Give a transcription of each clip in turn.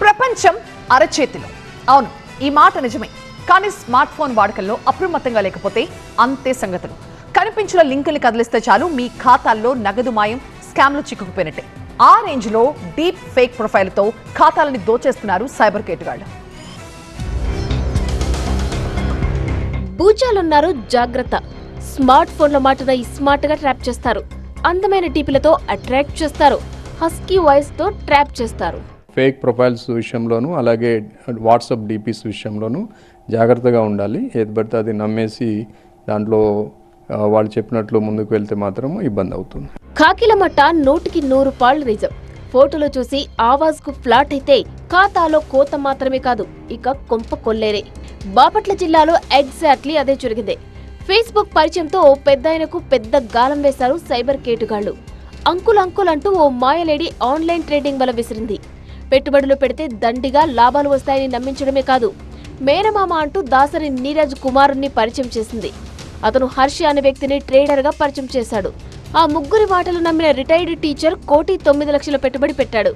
ప్రపంచం అరచేతిలో. అవును, ఈ మాట నిజమే. కానీ స్మార్ట్ ఫోన్ వాడకంలో అప్రమత్తంగా లేకపోతే అంతే సంగతులు. కనిపించిన లింకుల్ని కదిలిస్తే చాలు మీ ఖాతాల్లో నగదు మాయం, స్కామ్లు చిక్కుకుపోయినట్టే. ఆ రేంజ్ లో డీప్ ఫేక్ ప్రొఫైల్తో ఖాతాలని దోచేస్తున్నారు సైబర్ కేటుగాళ్లు. బూచాలున్నారు, జాగ్రత్త. స్మార్ట్ ఫోన్ల మాటన స్మార్ట్ గా ట్రాప్ చేస్తారు. అందమైన డీపీలతో అట్రాక్ట్ చేస్తారు. హస్కీ వాయిస్ తో ట్రాప్ చేస్తారు. ఫేక్ ప్రొఫైల్స్ విషయంలోనూ అలాగే వాట్సాప్ డీపీస్ విషయంలోనూ జాగ్రత్తగా ఉండాలి. ఏది పడితే అది నమ్మేసి దాంట్లో వాళ్ళు చెప్పినట్లు ముందుకు వెళ్తే మాత్రం ఇబ్బంది అవుతుంది. కాకిల మట్ట 100కి 100 పాళ్ళు నిజం. ఫోటోలో చూసి ఆవాజ్కు ఫ్లాట్ అయితే ఖాతాలో కోత మాత్రమే కాదు, ఇక కొంప కొల్లేరే. బాపట్ల జిల్లాలో ఎగ్జాక్ట్లీ అదే జరిగింది. ఫేస్బుక్ పరిచయంతో ఓ పెద్దాయనకు పెద్ద గాలం వేశారు సైబర్ కేటుగాళ్లు. అంకుల్ అంటూ ఓ మాయలేడి ఆన్లైన్ ట్రేడింగ్ వల్ల విసిరింది. పెట్టుబడులు పెడితే దండిగా లాభాలు వస్తాయని నమ్మించడమే కాదు, మేనమామ అంటూ దాసరి నీరజ్ కుమారుణ్ణి పరిచయం చేసింది. అతను హర్ష అనే వ్యక్తిని ట్రేడర్గా పరిచయం చేశాడు. ఆ ముగ్గురి మాటలు నమ్మిన రిటైర్డ్ టీచర్ 1,9,00,000 పెట్టుబడి పెట్టాడు.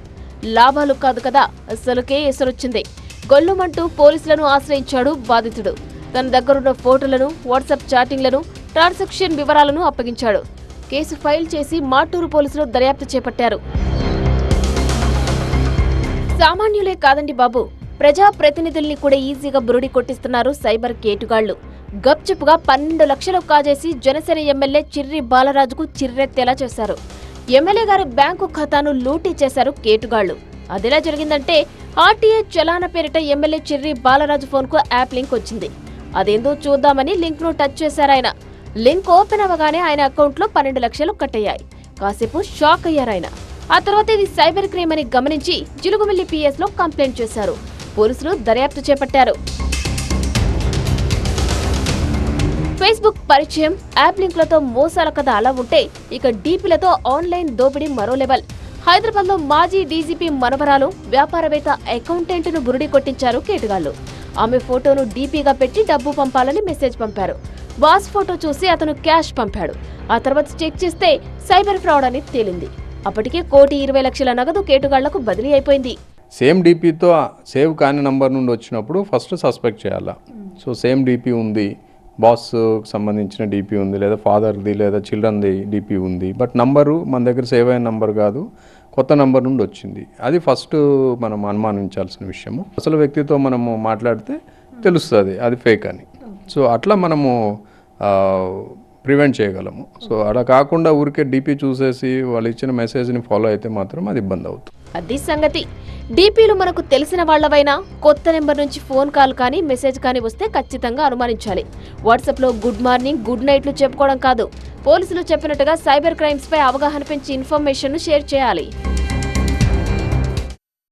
లాభాలు కాదు కదా, అసలుకే ఎసరొచ్చింది. గొల్లుమంటూ పోలీసులను ఆశ్రయించాడు బాధితుడు. తన దగ్గరున్న ఫోటోలను, వాట్సాప్ చాటింగ్లను, ట్రాన్సాక్షన్ వివరాలను అప్పగించాడు. కేసు ఫైల్ చేసి మాటూరు పోలీసులు దర్యాప్తు చేపట్టారు. సామాన్యులే కాదండి బాబు, ప్రజాప్రతినిధుల్ని కూడా ఈజీగా బురుడి కొట్టిస్తున్నారు సైబర్ కేటుగాళ్లు. గప్చుపుగా 12 లక్షలు కాజేసి జనసేన ఎమ్మెల్యే చిర్రి బాలరాజుకు చిర్రెత్తేలా చేశారు. ఎమ్మెల్యే గారి బ్యాంకు ఖాతాను లూటీ చేశారు కేటుగాళ్లు. అదెలా జరిగిందంటే, ఆర్టీఏ చలాన పేరిట ఎమ్మెల్యే చిర్రి బాలరాజు ఫోన్ కు యాప్ లింక్ వచ్చింది. అదేందో చూద్దామని లింక్ ను టచ్ చేశారాయన. లింక్ ఓపెన్ అవ్వగానే ఆయన అకౌంట్ లో 12 లక్షలు కట్ అయ్యాయి. కాసేపు షాక్ అయ్యారాయన. ఆ తర్వాత ఇది సైబర్ క్రైమ్ అని గమనించి జిలుగుమిల్లి పిఎస్ లో కంప్లైంట్ చేశారు. పోలీసులు దర్యాప్తు చేపట్టారు. ఫేస్బుక్ పరిచయం, యాప్ లింక్లతో మోసాల కథ అలా ఉంటే, ఇక డీపీలతో ఆన్లైన్ దోపిడీ మరో లెవెల్. హైదరాబాద్ లో మాజీ డీజీపీ మనవరాలు వ్యాపారవేత్త అకౌంటెంట్ ను బురుడి కొట్టించారు కేటుగాళ్లు. ఆమె ఫోటోను డీపీగా పెట్టి డబ్బు పంపాలని మెసేజ్ పంపారు. బాస్ ఫోటో చూసి అతను క్యాష్ పంపాడు. ఆ తర్వాత చెక్ చేస్తే సైబర్ ఫ్రాడ్ అని తేలింది. అప్పటికే 1,20,00,000 నగదు కేటుగాళ్లకు బదిలీ అయిపోయింది. సేమ్ డీపీతో సేవ్ కాని నంబర్ నుండి వచ్చినప్పుడు ఫస్ట్ సస్పెక్ట్ చేయాలా. సో సేమ్ డీపీ ఉంది, బాస్కి సంబంధించిన డీపీ ఉంది, లేదా ఫాదర్ది లేదా చిల్డ్రన్ది డీపీ ఉంది, బట్ నంబరు మన దగ్గర సేవ్ అయిన నంబర్ కాదు, కొత్త నంబర్ నుండి వచ్చింది. అది ఫస్ట్ మనం అనుమానించాల్సిన విషయము. అసలు వ్యక్తితో మనము మాట్లాడితే తెలుస్తుంది అది ఫేక్ అని. సో అట్లా మనము ప్రివెంట్ చేయగలము. సో అలా కాకుండా ఊరికే డీపీ చూసేసి వాళ్ళు ఇచ్చిన మెసేజ్ని ఫాలో అయితే మాత్రం అది ఇబ్బంది అవుతుంది. అది సంగతి. డీపీలు మనకు తెలిసిన వాళ్లవైనా కొత్త నెంబర్ నుంచి ఫోన్ కాల్ కానీ మెసేజ్ కానీ వస్తే ఖచ్చితంగా అనుమానించాలి. వాట్సాప్ లో గుడ్ మార్నింగ్, గుడ్ నైట్లు చెప్పుకోవడం కాదు, పోలీసులు చెప్పినట్టుగా సైబర్ క్రైమ్స్ పై అవగాహన పెంచి ఇన్ఫర్మేషన్ షేర్ చేయాలి.